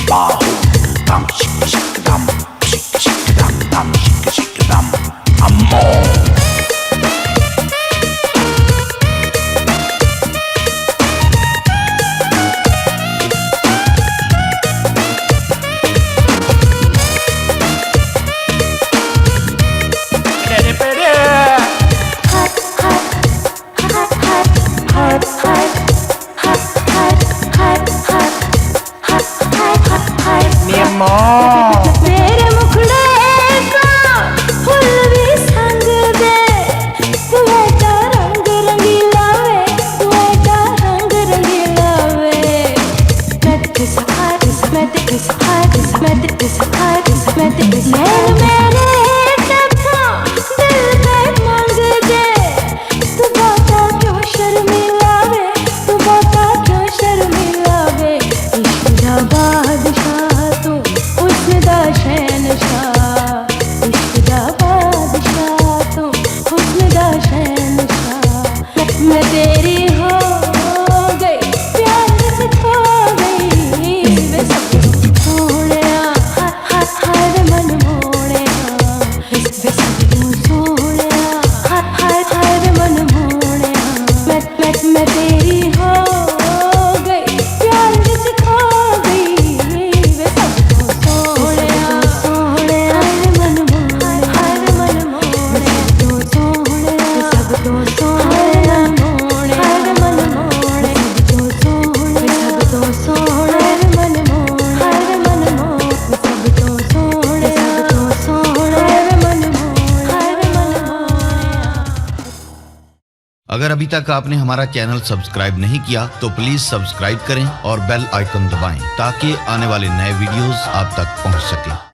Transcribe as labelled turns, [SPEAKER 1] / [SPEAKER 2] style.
[SPEAKER 1] bahu, dum shake shake dum, shake shake dum shake shake dum, amor.
[SPEAKER 2] मेरे मुखड़े का फूल भी संग दे, तू ऐसा रंग रंगीला वे, तू ऐसा रंग रंगीला वे। मैं तेरे साथ, मैं तेरे साथ, मैं तेरे साथ, मैं तेरे साथ। मेरे टप्पा दिल पे मांग दे, तू बता क्यों शर्मिला वे, तू बता क्यों शर्मिला वे। इश्क दा बादशाह तू, हुस्न दा शहनशाह, इश्क दा बादशाह तू, हुस्न दा शहनशाह। मैं तेरी हो गई, प्यार से खो गई वे। सब सोहणिया हर मन मोहणिया वे। सब सोहणिया हर मन मोहणिया। मैं तेरी हो गई, प्यार से खो गई वे। सब सोहणिया हर मन मोहणिया, हर मन मोहणिया। सब सोहणिया, सब तो सोहणिया मोहणिया, हर मन मोहणिया। सब तो सोहणिया, हर मन मोहणिया, हर मन मोहणिया। सब तो सोहणिया, सब तो सोहणिया, हर मन मोहणिया, हर मन मोहणिया।
[SPEAKER 3] अगर अभी तक आपने हमारा चैनल सब्सक्राइब नहीं किया तो प्लीज सब्सक्राइब करें और बेल आइकन दबाएं ताकि आने वाले नए वीडियोस आप तक पहुंच सके।